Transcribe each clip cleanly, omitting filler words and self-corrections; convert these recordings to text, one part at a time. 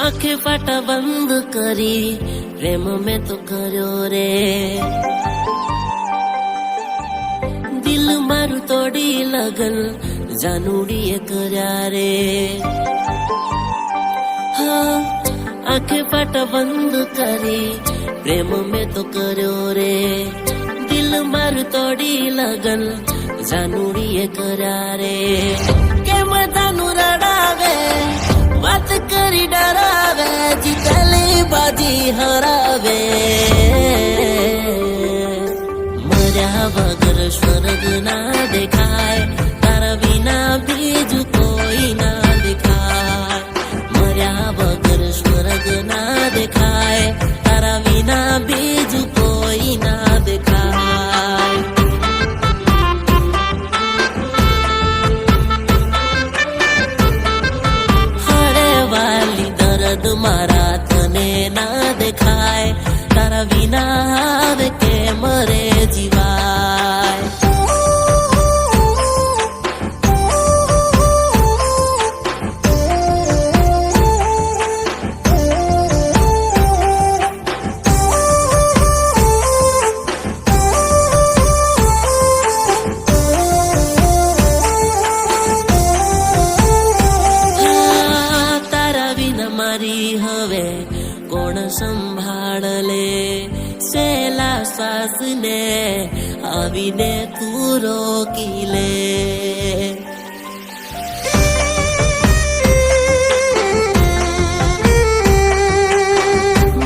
आंखें पाटा बंद करी प्रेम में तो कर्यो रे दिल मारू तोड़ी लगन जानूड़ीए कर्या रे हाँ आंखें पाटा बंद करी प्रेम में तो कर्यो रे दिल मारू तोड़ी लगन जानूड़ीए कर्या रे के मजानू रड़ावे बात करी डरावे जीतली बाजी हरावे मर्या वगर स्वर्ग ना देखाय तारा विना बीजू कोई ना देखाय मर्या वगर स्वर्ग ना देखाय तारा विना बीजू कोई ना देखाय दर्द मारा तने ना देखाय तारा विना आवे के मरे जीवाय હવે કોણ સંભાળલે સેલા શ્વાસ ને આવીને તું રોકી લે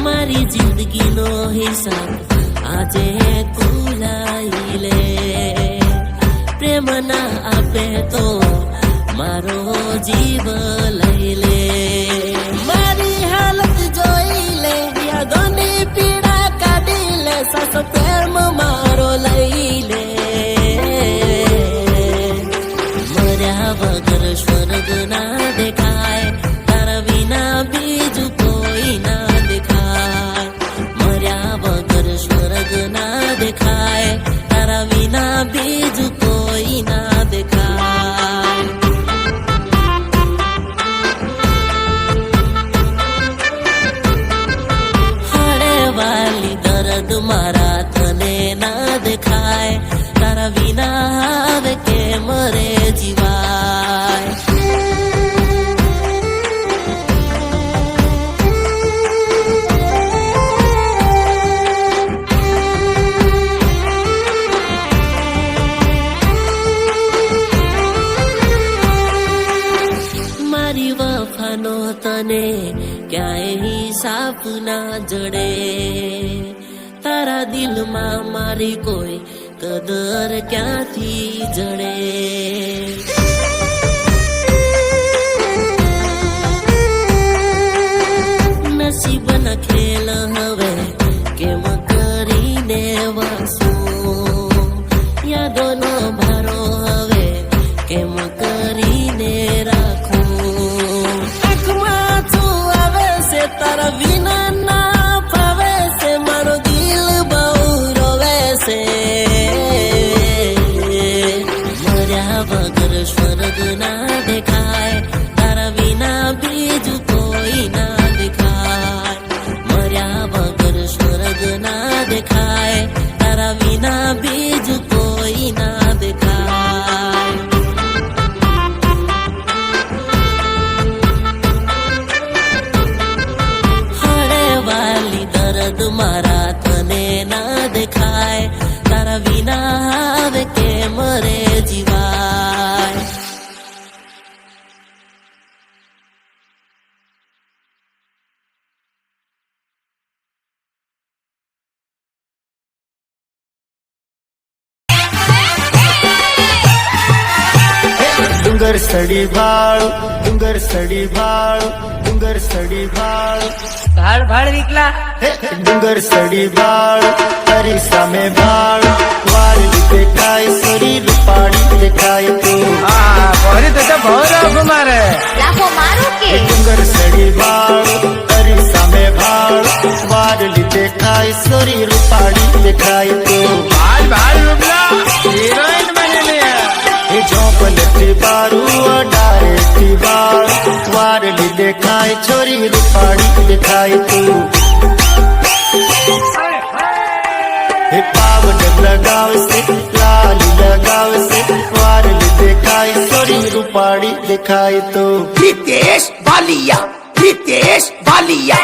મારી જિંદગીનો હિસાબ આજે તું લાઈ લે પ્રેમ ના આપે તો મારો જીવ લઈ લે યાદોની પીડા કાઢી લે સાસો પ્રેમ મારો લઈ લે મર્યા વગર સ્વર્ગ ના દેખાય તારા વિના બીજું કોઈ ના દેખાય મર્યા વગર સ્વર્ગ ના દેખાય તારા વિના બીજું કોઈ ના દેખાય દર્દ મારા તને ના દેખાય તારા વિના આવે કે મરે જીવાય મારી વફાનો તને ક્યાંય હિસાબ ના જડે તારા દિલમાં મારી કોઈ કદર ક્યાંથી જડે નસીબના ખેલ હવે કેમ કરીને વસું યાદોનો ભારો હવે કેમ કરીને રાખું આંખમાં છું આવે છે તારા વિના ના ફાવે છે મારો મર્યા વગર સ્વર્ગ ના દેખાય તારા વિના બીજું કોઈ ના દેખાય મર્યા વગર સ્વર્ગ ના દેખાય તારા વિના બીજું કોઈ ના દેખાય હળે વાલી દર્દ મારા તને ના દેખાય તારા વિના આવે કે મરે જીવાય ડુંગર સડી ભાળ ડુંગર સડી ભાળ ડુંગર સડી ભાળ ભાળ ભાળ વિકલા ડુંગર સડી ભાળ તારી સામે ભાળ વાળી દેખાય શરીર પાડી દેખાય તું હા ભરી તો ભૌરવ મારે લાખો મારું કે ડુંગર સડી ભાળ તારી સામે ભાળ વાળી દેખાય શરીર પાડી દેખાય તું ભાળ ભાળ વિકલા હિરોઈન બનેલી झोंपल थी बारू डारे थी बाल वार लीधे દેખાય છોરી રૂપાળી દેખાય તું હે પાવડર લગાવશે લાલી લગાવશે વારલી દેખાય છોરી રૂપાળી દેખાય તો Ritesh Balia, Ritesh Balia.